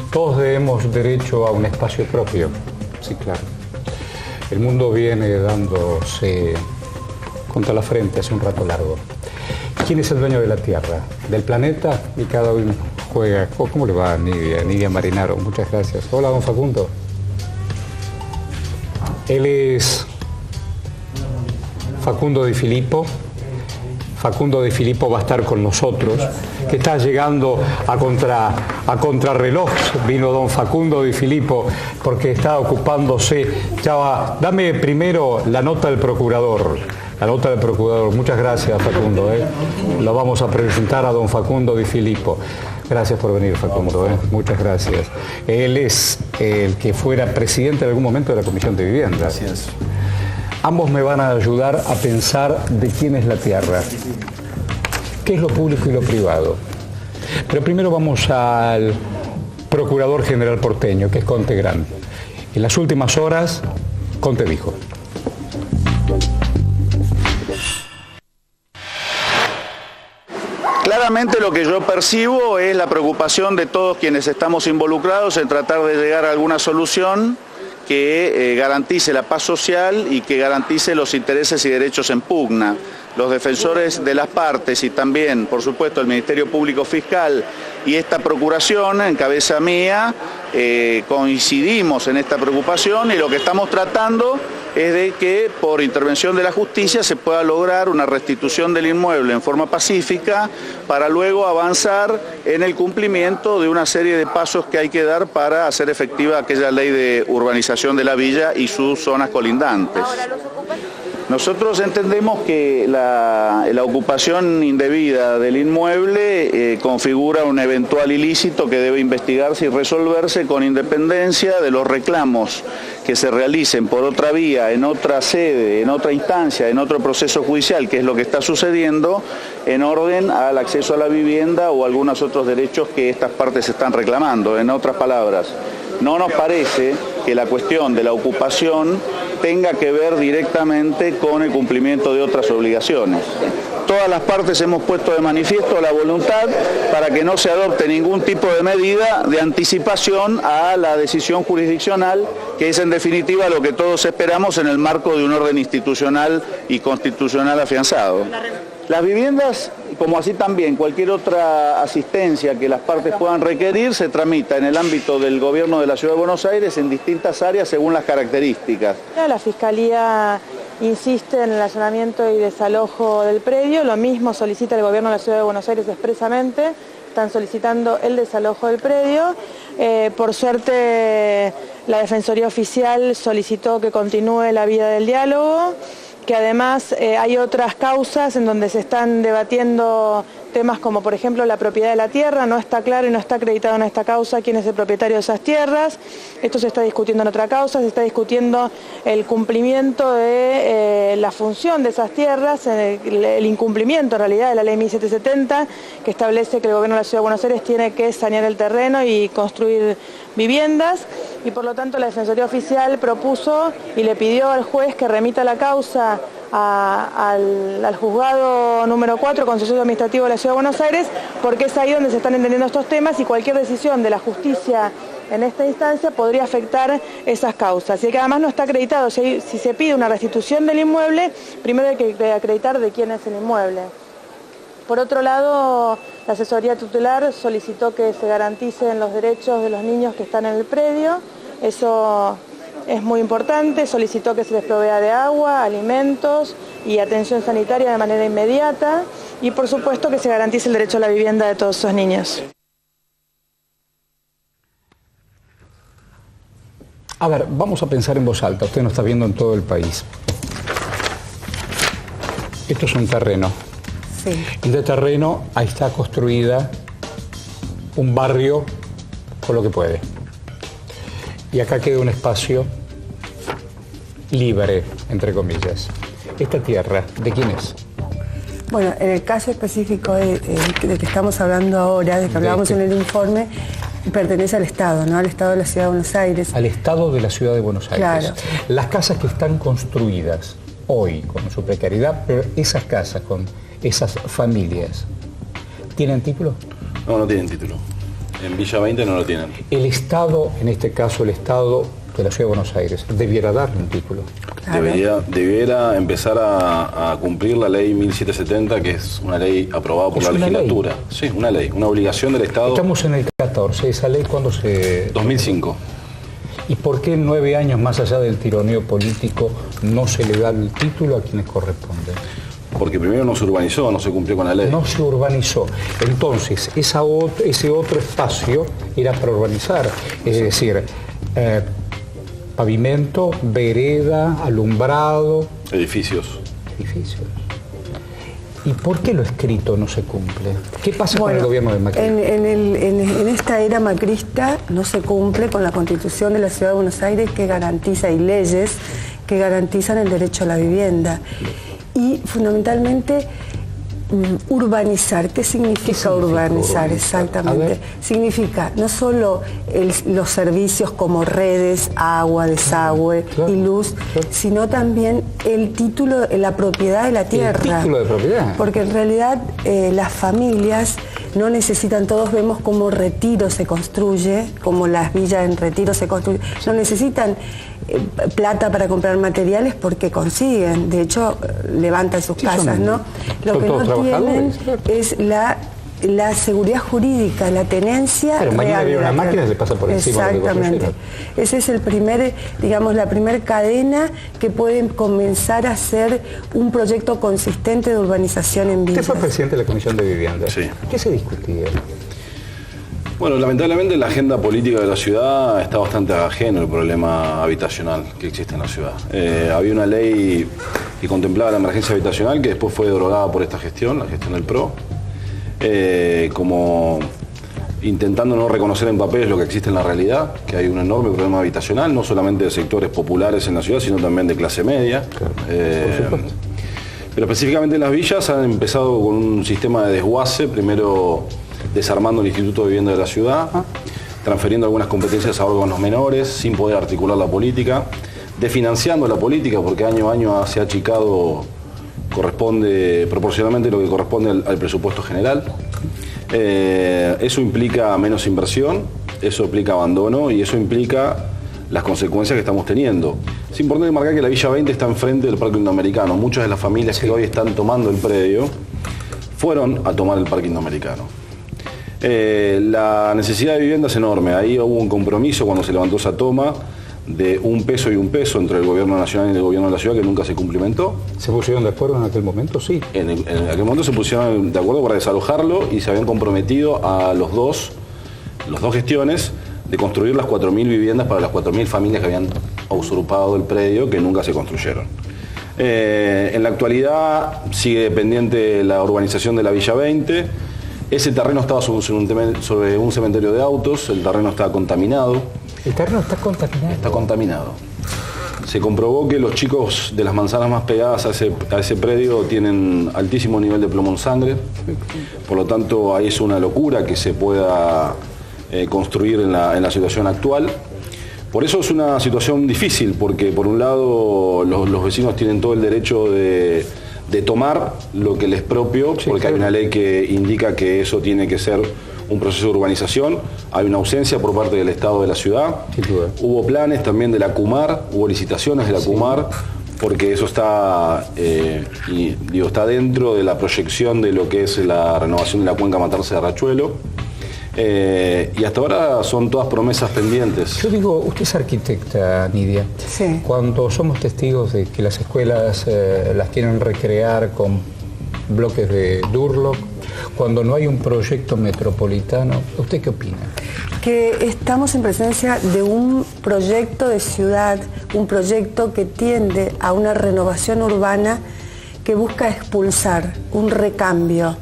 Todos debemos derecho a un espacio propio. Sí, claro. El mundo viene dándose contra la frente hace un rato largo. ¿Quién es el dueño de la Tierra? ¿Del planeta? Y cada uno juega. ¿Cómo le va a Nidia? Nidia Marinaro, muchas gracias. Hola, don Facundo. Él es Facundo Di Filippo. Facundo Di Filippo va a estar con nosotros, que está llegando a contrarreloj. Vino don Facundo Di Filippo porque está ocupándose. Ya va, dame primero la nota del procurador. La nota del procurador. Muchas gracias, Facundo. Lo vamos a presentar a don Facundo Di Filippo. Gracias por venir, Facundo. Muchas gracias. Él es el que fuera presidente en algún momento de la Comisión de Vivienda. Gracias. Ambos me van a ayudar a pensar de quién es la tierra, qué es lo público y lo privado. Pero primero vamos al Procurador General porteño, que es Conte Gran. En las últimas horas, Conte dijo: Claramente lo que yo percibo es la preocupación de todos quienes estamos involucrados en tratar de llegar a alguna solución que garantice la paz social y que garantice los intereses y derechos en pugna. Los defensores de las partes y también, por supuesto, el Ministerio Público Fiscal y esta Procuración, en cabeza mía, coincidimos en esta preocupación y lo que estamos tratando es de que por intervención de la justicia se pueda lograr una restitución del inmueble en forma pacífica para luego avanzar en el cumplimiento de una serie de pasos que hay que dar para hacer efectiva aquella ley de urbanización de la villa y sus zonas colindantes. Nosotros entendemos que la ocupación indebida del inmueble configura un eventual ilícito que debe investigarse y resolverse con independencia de los reclamos que se realicen por otra vía, en otra sede, en otra instancia, en otro proceso judicial, que es lo que está sucediendo, en orden al acceso a la vivienda o algunos otros derechos que estas partes están reclamando. En otras palabras, no nos parece que la cuestión de la ocupación tenga que ver directamente con el cumplimiento de otras obligaciones. Todas las partes hemos puesto de manifiesto la voluntad para que no se adopte ningún tipo de medida de anticipación a la decisión jurisdiccional, que es en definitiva lo que todos esperamos en el marco de un orden institucional y constitucional afianzado. Las viviendas, como así también cualquier otra asistencia que las partes puedan requerir, se tramita en el ámbito del Gobierno de la Ciudad de Buenos Aires en distintas áreas según las características. La Fiscalía insiste en el allanamiento y desalojo del predio, lo mismo solicita el Gobierno de la Ciudad de Buenos Aires expresamente, están solicitando el desalojo del predio. Por suerte, la Defensoría Oficial solicitó que continúe la vía del diálogo, que además hay otras causas en donde se están debatiendo temas como por ejemplo la propiedad de la tierra. No está claro y no está acreditado en esta causa quién es el propietario de esas tierras. Esto se está discutiendo en otra causa, se está discutiendo el cumplimiento de la función de esas tierras, el incumplimiento en realidad de la ley 1770, que establece que el Gobierno de la Ciudad de Buenos Aires tiene que sanear el terreno y construir viviendas, y por lo tanto la Defensoría Oficial propuso y le pidió al juez que remita la causa al juzgado número 4, Contencioso Administrativo de la Ciudad de Buenos Aires, porque es ahí donde se están entendiendo estos temas y cualquier decisión de la justicia en esta instancia podría afectar esas causas. Y que además no está acreditado, si se pide una restitución del inmueble, primero hay que acreditar de quién es el inmueble. Por otro lado, la asesoría tutelar solicitó que se garanticen los derechos de los niños que están en el predio. Eso es muy importante. Solicitó que se les provea de agua, alimentos y atención sanitaria de manera inmediata. Y por supuesto que se garantice el derecho a la vivienda de todos esos niños. A ver, vamos a pensar en voz alta. Usted nos está viendo en todo el país. Esto es un terreno. Sí. En este terreno ahí está construida un barrio con lo que puede. Y acá queda un espacio libre, entre comillas. ¿Esta tierra de quién es? Bueno, en el caso específico de que estamos hablando ahora, de que hablábamos en el informe, pertenece al Estado, ¿no? Al Estado de la Ciudad de Buenos Aires. Al Estado de la Ciudad de Buenos Aires. Claro. Las casas que están construidas hoy, con su precariedad, pero esas casas con esas familias, ¿tienen título? No, no tienen título. En Villa 20 no lo tienen. El Estado, en este caso el Estado de la Ciudad de Buenos Aires, debiera darle un título. Claro. Debiera empezar a cumplir la ley 1770, que es una ley aprobada por la legislatura. Ley. Sí, una ley, una obligación del Estado. Estamos en el 14, ¿esa ley cuándo se...? 2005. ¿Y por qué en 9 años más allá del tironeo político no se le da el título a quienes corresponden? Porque primero no se urbanizó, no se cumplió con la ley. No se urbanizó. Entonces, ese otro espacio era para urbanizar. Es decir, pavimento, vereda, alumbrado. Edificios. ¿Y por qué lo escrito no se cumple? ¿Qué pasa con el gobierno de Macri? En esta era macrista no se cumple con la Constitución de la Ciudad de Buenos Aires, que garantiza, y leyes que garantizan el derecho a la vivienda. Y fundamentalmente urbanizar. ¿Qué significa urbanizar? Exactamente. Significa no solo los servicios como redes, agua, desagüe y luz, sino también el título, la propiedad de la tierra. El título de propiedad. Porque en realidad las familias no necesitan, todos vemos cómo Retiro se construye, como las villas en Retiro se construyen, no necesitan plata para comprar materiales porque consiguen, de hecho levantan sus casas, ¿no? Lo que no tienen es la seguridad jurídica, la tenencia. Pero mañana viene una máquina y le pasa por encima. Exactamente. Ese es el primer, digamos, la primera cadena que pueden comenzar a hacer un proyecto consistente de urbanización en villas. Usted fue presidente de la Comisión de Vivienda. Sí. ¿Qué se discutía? Bueno, lamentablemente la agenda política de la ciudad está bastante ajeno al problema habitacional que existe en la ciudad. Había una ley que contemplaba la emergencia habitacional que después fue derogada por esta gestión, la gestión del PRO, como intentando no reconocer en papeles lo que existe en la realidad, que hay un enorme problema habitacional, no solamente de sectores populares en la ciudad, sino también de clase media. Claro, pero específicamente en las villas han empezado con un sistema de desguace, primero desarmando el Instituto de Vivienda de la ciudad, transfiriendo algunas competencias a órganos menores, sin poder articular la política, desfinanciando la política, porque año a año se ha achicado proporcionalmente lo que corresponde al presupuesto general. Eso implica menos inversión, eso implica abandono y eso implica las consecuencias que estamos teniendo. Es importante marcar que la Villa 20 está enfrente del Parque Indoamericano. Muchas de las familias que hoy están tomando el predio fueron a tomar el Parque Indoamericano. La necesidad de vivienda es enorme. Ahí hubo un compromiso cuando se levantó esa toma de $1 y $1 entre el gobierno nacional y el gobierno de la ciudad, que nunca se cumplimentó. ¿Se pusieron de acuerdo en aquel momento? Sí. En aquel momento se pusieron de acuerdo para desalojarlo y se habían comprometido a las dos gestiones de construir las 4.000 viviendas para las 4.000 familias que habían usurpado el predio, que nunca se construyeron. En la actualidad sigue pendiente la urbanización de la Villa 20. Ese terreno estaba sobre un cementerio de autos, el terreno está contaminado. ¿El terreno está contaminado? Está contaminado. Se comprobó que los chicos de las manzanas más pegadas a ese predio tienen altísimo nivel de plomo en sangre. Por lo tanto, ahí es una locura que se pueda construir en la situación actual. Por eso es una situación difícil, porque por un lado los vecinos tienen todo el derecho de tomar lo que les propio, porque hay una ley que indica que eso tiene que ser un proceso de urbanización. Hay una ausencia por parte del Estado de la ciudad. Hubo planes también de la CUMAR, hubo licitaciones de la CUMAR, porque eso está dentro de la proyección de lo que es la renovación de la cuenca Matarse de Rachuelo. Y hasta ahora son todas promesas pendientes. Yo digo, usted es arquitecta, Nidia. Sí. Cuando somos testigos de que las escuelas las quieren recrear con bloques de Durlock, cuando no hay un proyecto metropolitano, ¿usted qué opina? Que estamos en presencia de un proyecto de ciudad, un proyecto que tiende a una renovación urbana que busca expulsar, un recambio,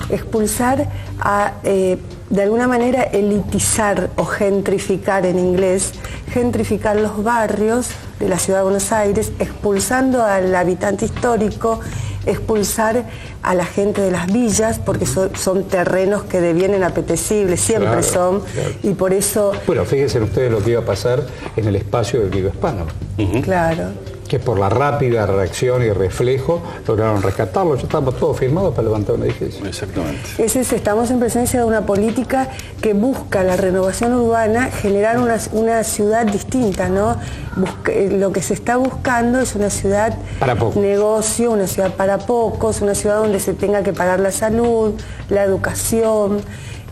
expulsar a, de alguna manera, elitizar o gentrificar en inglés, gentrificar los barrios de la ciudad de Buenos Aires, expulsando al habitante histórico, expulsar a la gente de las villas, porque son terrenos que devienen apetecibles, siempre son, y por eso... Bueno, fíjense ustedes lo que iba a pasar en el espacio del Guido Hispano. Claro. que por la rápida reacción y reflejo lograron rescatarlo. Ya estábamos todos firmados para levantar un edificio. Exactamente. Estamos en presencia de una política que busca la renovación urbana, generar una ciudad distinta, ¿no? Lo que se está buscando es una ciudad para pocos. Negocio, una ciudad para pocos, una ciudad donde se tenga que pagar la salud, la educación,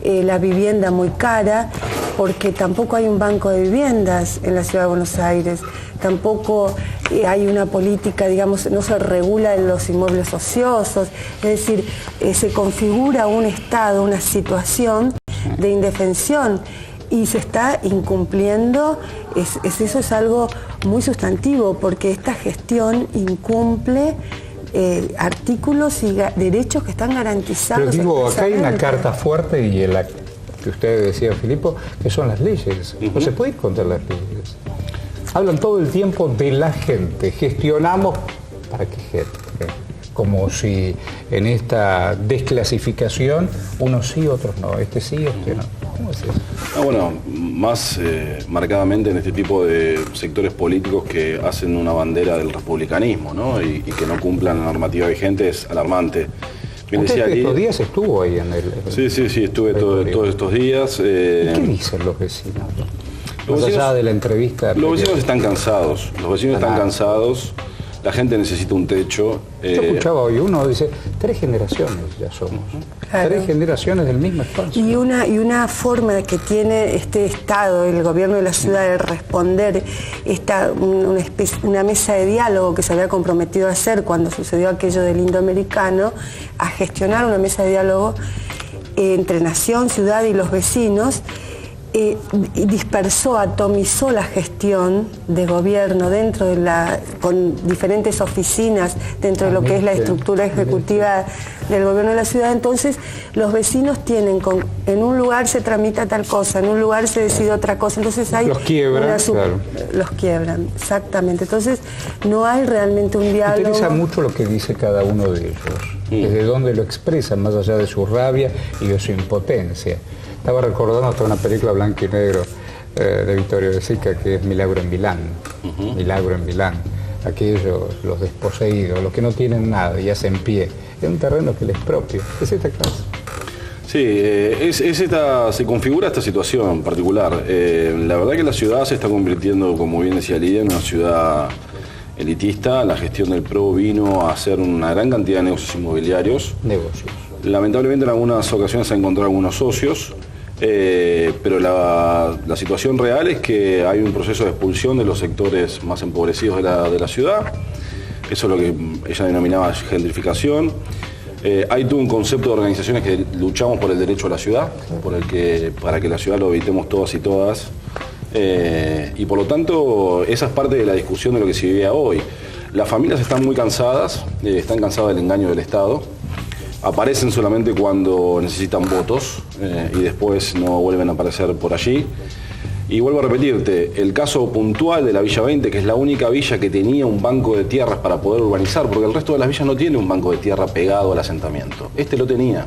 la vivienda muy cara, porque tampoco hay un banco de viviendas en la ciudad de Buenos Aires. Tampoco hay una política, digamos, no se regula en los inmuebles ociosos, es decir, se configura un estado, una situación de indefensión y se está incumpliendo, eso es algo muy sustantivo, porque esta gestión incumple artículos y derechos que están garantizados. Pero digo, acá hay una carta fuerte y la que usted decía, Filipo, que son las leyes. No se puede ir contra las leyes. Hablan todo el tiempo de la gente, gestionamos para qué gente, como si en esta desclasificación unos sí, otros no, este sí, este no. ¿Cómo es eso? Bueno, más marcadamente en este tipo de sectores políticos que hacen una bandera del republicanismo, ¿no? y que no cumplan la normativa vigente es alarmante. Usted estos días estuvo ahí en el... Sí, estuve todos estos días. ¿Y qué dicen los vecinos? Más allá de la entrevista. Los vecinos están cansados. Los vecinos están cansados. La gente necesita un techo. Yo escuchaba hoy uno, dice, 3 generaciones ya somos. Claro. 3 generaciones del mismo espacio. Y una forma que tiene este Estado, el gobierno de la ciudad, de responder, una mesa de diálogo que se había comprometido a hacer cuando sucedió aquello del indoamericano, a gestionar una mesa de diálogo entre nación, ciudad y los vecinos, dispersó, atomizó la gestión de gobierno dentro de con diferentes oficinas dentro de lo que es la estructura ejecutiva del gobierno de la ciudad. Entonces los vecinos tienen, en un lugar se tramita tal cosa, en un lugar se decide otra cosa, entonces hay... Los quiebran, claro. Los quiebran, exactamente. Entonces no hay realmente un diálogo. Me interesa mucho lo que dice cada uno de ellos, desde dónde lo expresan, más allá de su rabia y de su impotencia. Estaba recordando hasta una película blanco y negro de Vittorio De Sica, que es Milagro en Milán. Milagro en Milán. Aquellos, los desposeídos, los que no tienen nada y hacen pie. Es un terreno que les es propio. Es esta clase. Sí, se configura esta situación particular. La verdad que la ciudad se está convirtiendo, como bien decía Lidia, en una ciudad elitista. La gestión del PRO vino a hacer una gran cantidad de negocios inmobiliarios. Lamentablemente en algunas ocasiones se han encontrado algunos socios. Pero la situación real es que hay un proceso de expulsión de los sectores más empobrecidos de la ciudad. Eso es lo que ella denominaba gentrificación. Hay todo un concepto de organizaciones que luchamos por el derecho a la ciudad, para que la ciudad lo habitemos todas y todas. Y por lo tanto, esa es parte de la discusión de lo que se vivía hoy. Las familias están muy cansadas, están cansadas del engaño del Estado. Aparecen solamente cuando necesitan votos y después no vuelven a aparecer por allí. Y vuelvo a repetirte, el caso puntual de la Villa 20, que es la única villa que tenía un banco de tierras para poder urbanizar, porque el resto de las villas no tiene un banco de tierra pegado al asentamiento. Este lo tenía.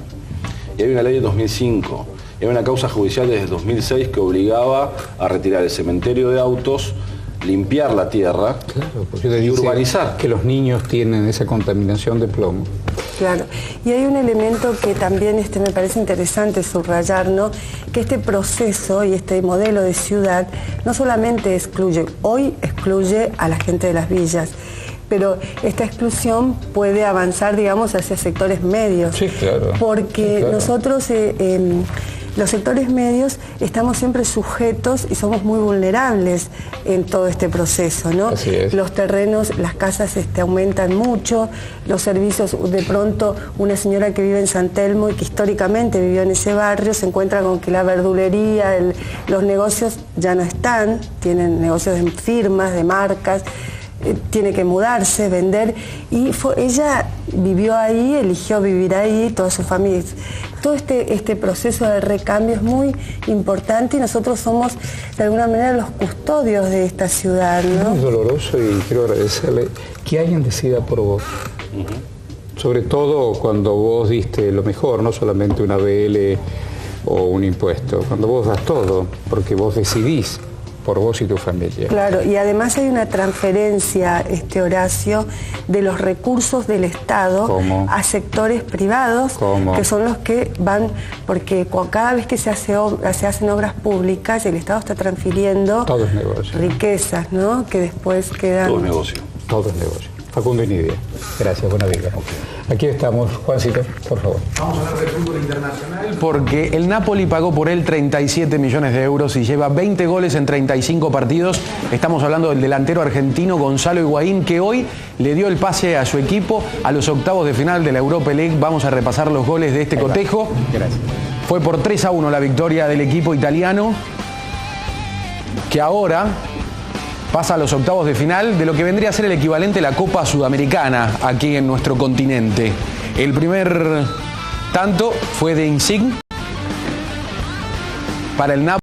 Y hay una ley de 2005. Y hay una causa judicial desde 2006 que obligaba a retirar el cementerio de autos, limpiar la tierra, y urbanizar. Que los niños tienen esa contaminación de plomo. Claro, y hay un elemento que también me parece interesante subrayar, ¿no? Que este proceso y este modelo de ciudad no solamente hoy excluye a la gente de las villas, pero esta exclusión puede avanzar, digamos, hacia sectores medios. Sí, claro. Porque nosotros... los sectores medios estamos siempre sujetos y somos muy vulnerables en todo este proceso, ¿no? Así es. Los terrenos, las casas aumentan mucho, los servicios, de pronto una señora que vive en San Telmo y que históricamente vivió en ese barrio se encuentra con que la verdulería, los negocios ya no están, tienen negocios de firmas, de marcas, tiene que mudarse, vender, y ella vivió ahí, eligió vivir ahí, toda su familia. Todo este proceso de recambio es muy importante y nosotros somos de alguna manera los custodios de esta ciudad, ¿no? Es doloroso y quiero agradecerle que alguien decida por vos. Sobre todo cuando vos diste lo mejor, no solamente una BL o un impuesto, cuando vos das todo, porque vos decidís por vos y tu familia. Claro, y además hay una transferencia, Horacio, de los recursos del Estado ¿Cómo? a sectores privados, ¿Cómo? que son los que van, porque cada vez que se hacen obras públicas, el Estado está transfiriendo Todo es negocio. riquezas, ¿no? Que después quedan... Todo es negocio. Todo es negocio. Facundo y Nidia. Gracias, buena vida. Aquí estamos. Juancito, por favor. Vamos a hablar del fútbol internacional porque el Napoli pagó por él 37 millones de euros y lleva 20 goles en 35 partidos. Estamos hablando del delantero argentino Gonzalo Higuaín, que hoy le dio el pase a su equipo a los octavos de final de la Europa League. Vamos a repasar los goles de este cotejo. Gracias. Fue por 3-1 la victoria del equipo italiano, que ahora pasa a los octavos de final de lo que vendría a ser el equivalente a la Copa Sudamericana aquí en nuestro continente. El primer tanto fue de Insigne para el Napoli.